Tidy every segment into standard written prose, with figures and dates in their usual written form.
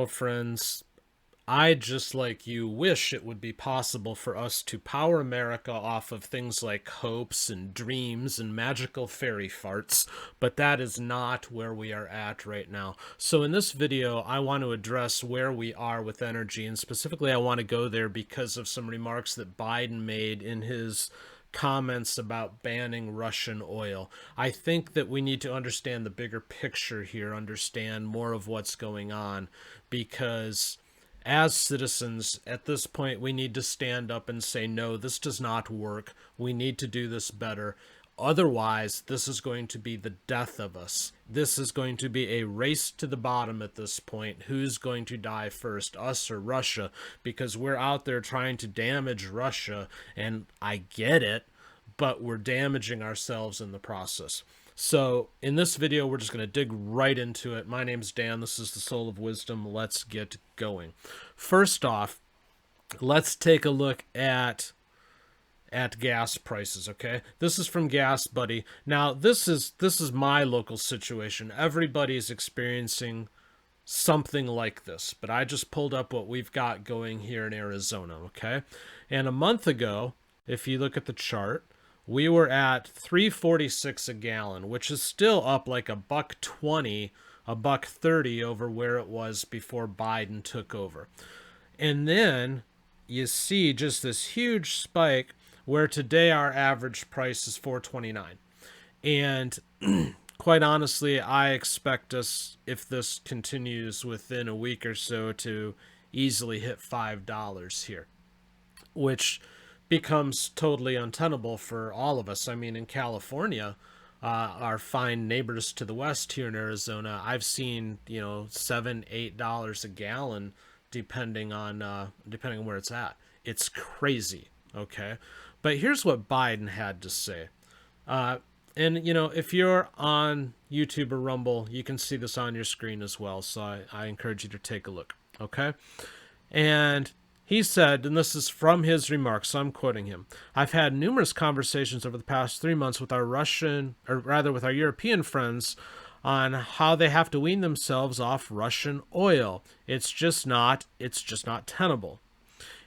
Friends, I, just like you, wish it would be possible for us to power America off of things like hopes and dreams and magical fairy farts, but that is not where we are at right now. So in this video, I want to address where we are with energy, and specifically I want to go there because of some remarks that Biden made in his comments about banning Russian oil. I think that we need to understand the bigger picture here, understand more of what's going on, because as citizens, at this point, we need to stand up and say, no, this does not work. We need to do this better. Otherwise, this is going to be the death of us. This is going to be a race to the bottom at this point. Who's going to die first, us or Russia? Because we're out there trying to damage Russia, and I get it, but we're damaging ourselves in the process. So in this video, we're just going to dig right into it. My name's Dan. This is the Soule of Wisdom. Let's get going. First off, let's take a look at gas prices, okay? This is from Gas Buddy. Now, this is my local situation. Everybody's experiencing something like this, but I just pulled up what we've got going here in Arizona, okay? And a month ago, if you look at the chart, we were at $3.46 a gallon, which is still up like $1.20, $1.30 over where it was before Biden took over. And then you see just this huge spike where today our average price is $4.29. And quite honestly, I expect us, if this continues within a week or so, to easily hit $5 here, which becomes totally untenable for all of us. I mean, in California, our fine neighbors to the west here in Arizona, I've seen, $7, $8 a gallon, depending on where it's at. It's crazy, okay? But here's what Biden had to say. And, if you're on YouTube or Rumble, you can see this on your screen as well. So I encourage you to take a look, okay? And he said, and this is from his remarks, so I'm quoting him, "I've had numerous conversations over the past 3 months with our with our European friends on how they have to wean themselves off Russian oil. It's just not tenable.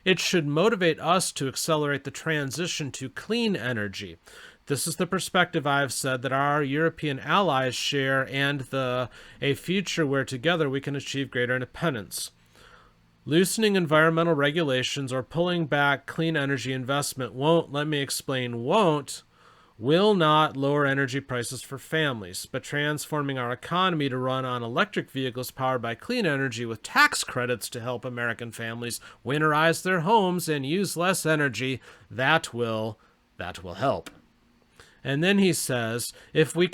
It should motivate us to accelerate the transition to clean energy. This is the perspective I have said that our European allies share, and a future where together we can achieve greater independence. Loosening environmental regulations or pulling back clean energy investment won't, let me explain, will not lower energy prices for families, but transforming our economy to run on electric vehicles powered by clean energy with tax credits to help American families winterize their homes and use less energy, that will help." And then he says, if we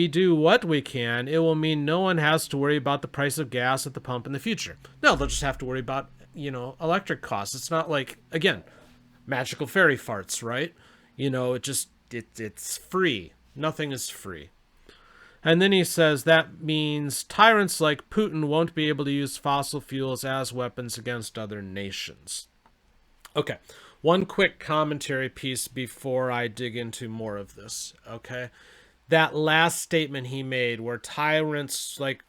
do what we can, it will mean no one has to worry about the price of gas at the pump in the future. No, they'll just have to worry about, electric costs. It's not like, again, magical fairy farts, right? It's free. Nothing is free. And then he says that means tyrants like Putin won't be able to use fossil fuels as weapons against other nations. Okay, one quick commentary piece before I dig into more of this, okay? That last statement he made, where tyrants like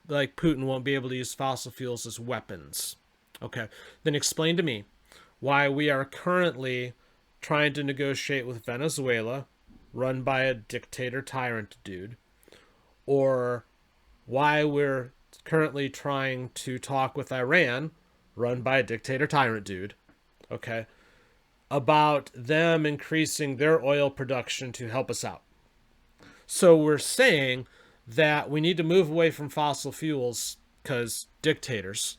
Putin won't be able to use fossil fuels as weapons. Okay, then explain to me why we are currently trying to negotiate with Venezuela, run by a dictator tyrant dude, or why we're currently trying to talk with Iran, run by a dictator tyrant dude, okay, about them increasing their oil production to help us out. So we're saying that we need to move away from fossil fuels because dictators,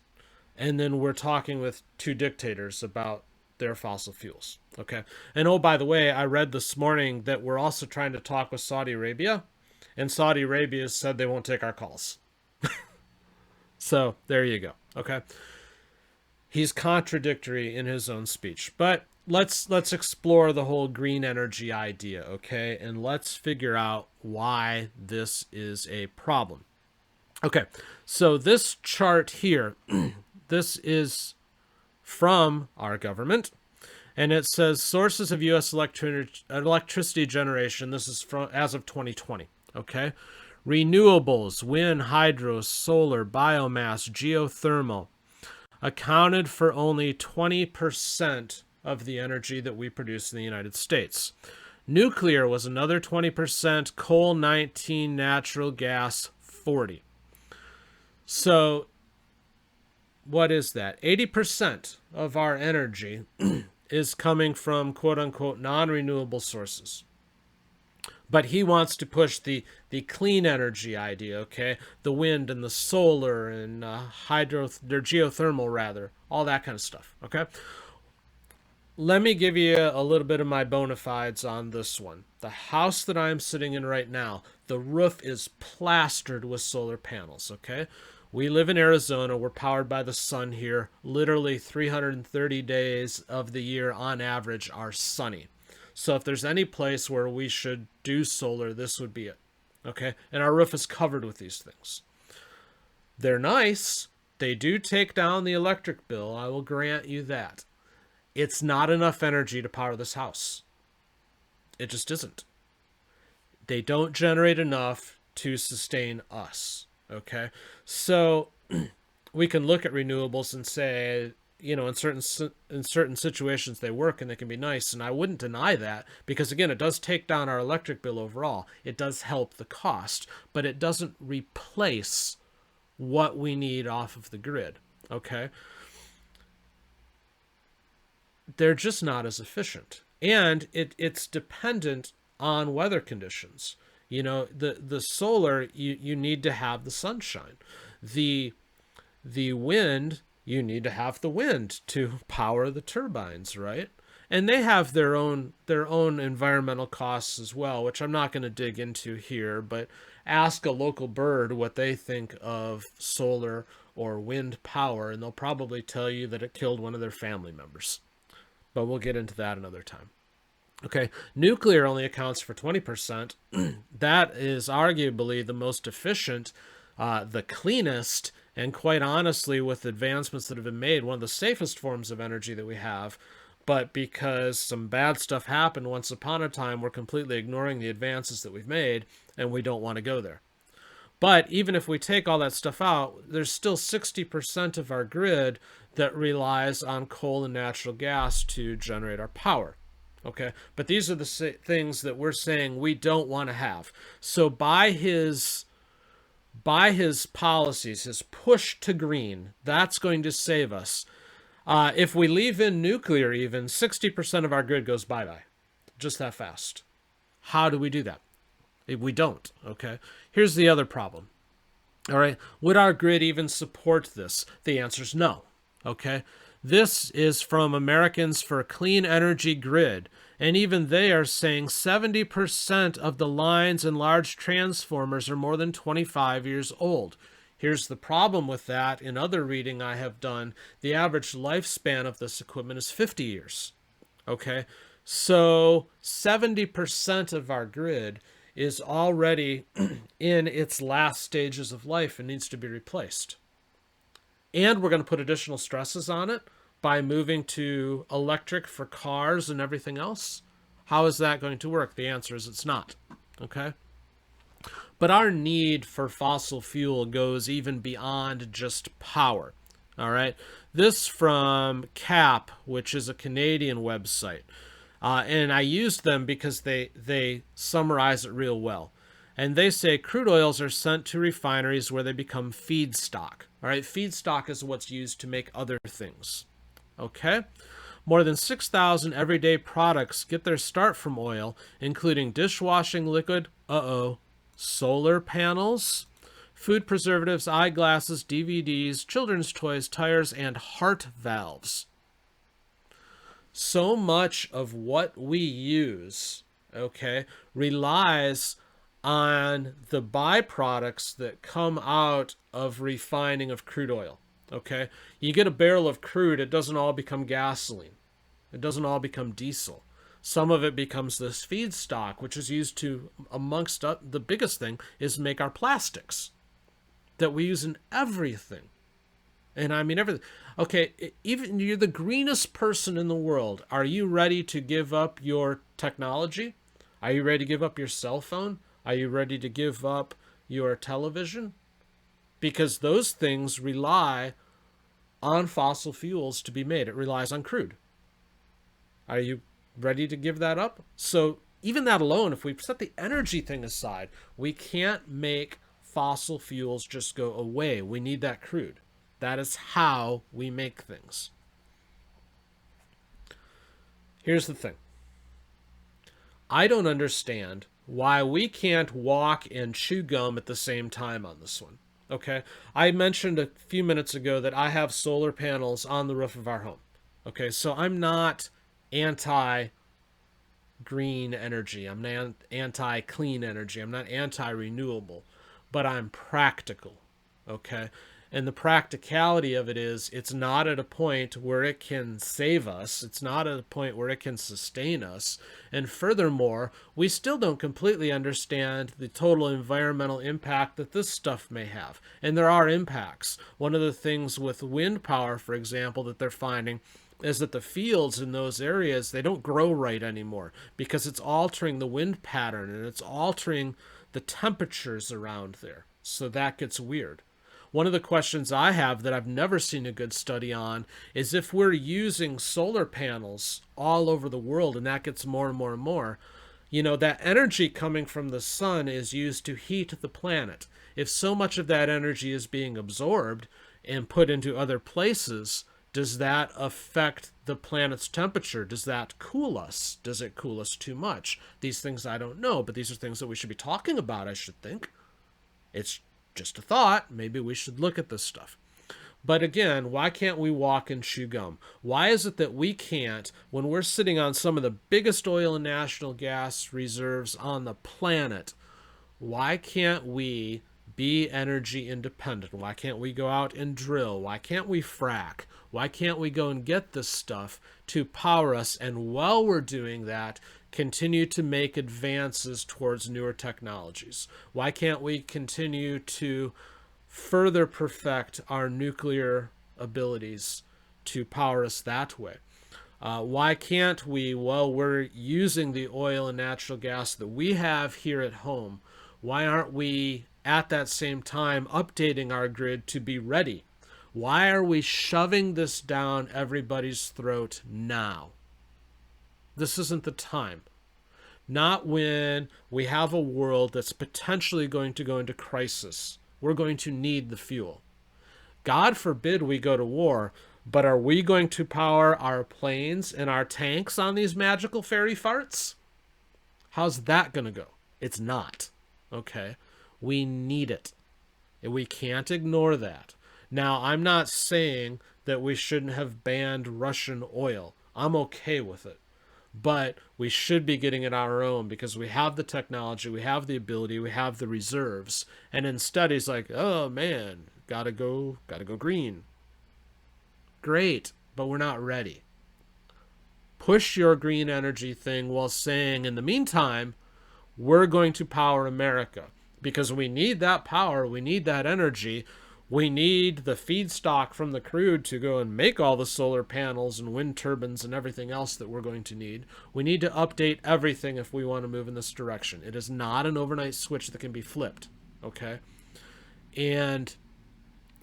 and then we're talking with two dictators about their fossil fuels, okay? And oh, by the way, I read this morning that we're also trying to talk with Saudi Arabia, and Saudi Arabia said they won't take our calls. So there you go, okay? He's contradictory in his own speech, but let's explore the whole green energy idea, okay? And let's figure out why this is a problem. Okay, so this chart here, this is from our government, and it says sources of U.S. electricity generation. This is from as of 2020, okay? Renewables, wind, hydro, solar, biomass, geothermal, accounted for only 20% of the energy that we produce in the United States. Nuclear was another 20%, coal 19, natural gas 40. So what is that? 80% of our energy is coming from quote-unquote non-renewable sources. But he wants to push the clean energy idea, okay? The wind and the solar and geothermal, rather. All that kind of stuff, okay? Let me give you a little bit of my bona fides on this one. The house that I'm sitting in right now, the roof is plastered with solar panels, okay? We live in Arizona. We're powered by the sun here. Literally 330 days of the year on average are sunny. So if there's any place where we should do solar, this would be it. Okay? And our roof is covered with these things. They're nice. They do take down the electric bill. I will grant you that. It's not enough energy to power this house. It just isn't. They don't generate enough to sustain us. Okay? So we can look at renewables and say, you know, in certain situations they work and they can be nice, and I wouldn't deny that, because again, it does take down our electric bill overall. It does help the cost, but it doesn't replace what we need off of the grid. Okay? They're just not as efficient, and it's dependent on weather conditions. You know, the solar, you need to have the sunshine. The wind, you need to have the wind to power the turbines, right? And they have their own environmental costs as well, which I'm not going to dig into here, but ask a local bird what they think of solar or wind power, and they'll probably tell you that it killed one of their family members. But we'll get into that another time. Okay, nuclear only accounts for 20%. That is arguably the most efficient, the cleanest, and quite honestly, with advancements that have been made, one of the safest forms of energy that we have. But because some bad stuff happened once upon a time, we're completely ignoring the advances that we've made, and we don't want to go there. But even if we take all that stuff out, there's still 60% of our grid that relies on coal and natural gas to generate our power. Okay, but these are the things that we're saying we don't want to have. So by his policies, his push to green, that's going to save us. If we leave in nuclear, even 60% of our grid goes bye-bye, just that fast. How do we do that? We don't. Okay, here's the other problem. All right, would our grid even support this? The answer is no. Okay, this is from Americans for a Clean Energy Grid, and even they are saying 70% of the lines and large transformers are more than 25 years old. Here's the problem with that. In other reading I have done, the average lifespan of this equipment is 50 years. Okay, so 70% of our grid is already in its last stages of life and needs to be replaced. And we're going to put additional stresses on it by moving to electric for cars and everything else. How is that going to work? The answer is it's not. Okay? But our need for fossil fuel goes even beyond just power. All right? This from CAP, which is a Canadian website. And I used them because they summarize it real well. And they say crude oils are sent to refineries where they become feedstock. All right, feedstock is what's used to make other things. Okay? More than 6,000 everyday products get their start from oil, including dishwashing liquid, solar panels, food preservatives, eyeglasses, DVDs, children's toys, tires, and heart valves. So much of what we use, okay, relies on the byproducts that come out of refining of crude oil. Okay, you get a barrel of crude, it doesn't all become gasoline. It doesn't all become diesel. Some of it becomes this feedstock, which is used to, amongst the biggest thing, is make our plastics that we use in everything. And I mean everything. Okay, even you're the greenest person in the world. Are you ready to give up your technology? Are you ready to give up your cell phone? Are you ready to give up your television? Because those things rely on fossil fuels to be made. It relies on crude. Are you ready to give that up? So even that alone, if we set the energy thing aside, we can't make fossil fuels just go away. We need that crude. That is how we make things. Here's the thing. I don't understand why we can't walk and chew gum at the same time on this one. Okay? I mentioned a few minutes ago that I have solar panels on the roof of our home. Okay, so I'm not anti green energy. I'm not anti clean energy. I'm not anti renewable, but I'm practical. Okay? And the practicality of it is it's not at a point where it can save us. It's not at a point where it can sustain us. And furthermore, we still don't completely understand the total environmental impact that this stuff may have. And there are impacts. One of the things with wind power, for example, that they're finding is that the fields in those areas, they don't grow right anymore because it's altering the wind pattern and it's altering the temperatures around there. So that gets weird. One of the questions I have that I've never seen a good study on is if we're using solar panels all over the world, and that gets more and more and more, that energy coming from the sun is used to heat the planet. If so much of that energy is being absorbed and put into other places, does that affect the planet's temperature? Does that cool us? Does it cool us too much? These things I don't know, but these are things that we should be talking about, I should think. It's just a thought. Maybe we should look at this stuff. But again, why can't we walk and chew gum? Why is it that we can't, when we're sitting on some of the biggest oil and natural gas reserves on the planet, why can't we be energy independent? Why can't we go out and drill? Why can't we frack? Why can't we go and get this stuff to power us? And while we're doing that, continue to make advances towards newer technologies? Why can't we continue to further perfect our nuclear abilities to power us that way? Why can't we, while we're using the oil and natural gas that we have here at home, why aren't we at that same time updating our grid to be ready? Why are we shoving this down everybody's throat now? This isn't the time. Not when we have a world that's potentially going to go into crisis. We're going to need the fuel. God forbid we go to war, but are we going to power our planes and our tanks on these magical fairy farts? How's that going to go? It's not. Okay? We need it. And we can't ignore that. Now, I'm not saying that we shouldn't have banned Russian oil. I'm okay with it. But we should be getting it our own because we have the technology, we have the ability, we have the reserves. And instead he's like, oh man, gotta go green. Great, but we're not ready. Push your green energy thing while saying, in the meantime, we're going to power America because we need that power, we need that energy. We need the feedstock from the crude to go and make all the solar panels and wind turbines and everything else that we're going to need. We need to update everything if we want to move in this direction. It is not an overnight switch that can be flipped, okay? And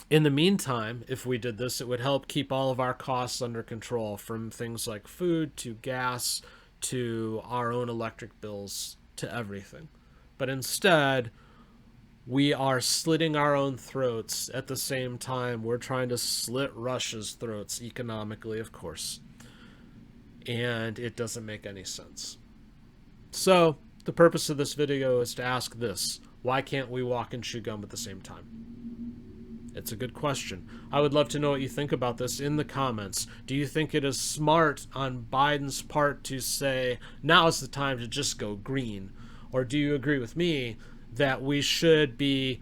in the meantime, if we did this, it would help keep all of our costs under control, from things like food to gas to our own electric bills to everything. But instead, we are slitting our own throats at the same time we're trying to slit Russia's throats economically, of course. And it doesn't make any sense. So, the purpose of this video is to ask this. Why can't we walk and chew gum at the same time? It's a good question. I would love to know what you think about this in the comments. Do you think it is smart on Biden's part to say, now is the time to just go green? Or do you agree with me that we should be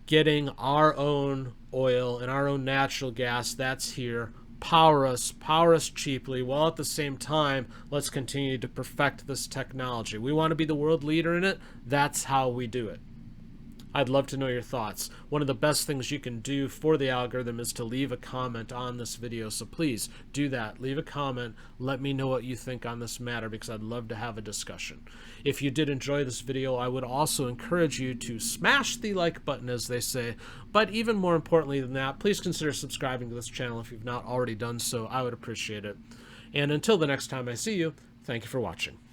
getting our own oil and our own natural gas that's here, power us cheaply, while at the same time, let's continue to perfect this technology. We want to be the world leader in it. That's how we do it. I'd love to know your thoughts. One of the best things you can do for the algorithm is to leave a comment on this video, so please do that. Leave a comment. Let me know what you think on this matter, because I'd love to have a discussion. If you did enjoy this video, I would also encourage you to smash the like button, as they say, but even more importantly than that, please consider subscribing to this channel if you've not already done so. I would appreciate it. And until the next time I see you, thank you for watching.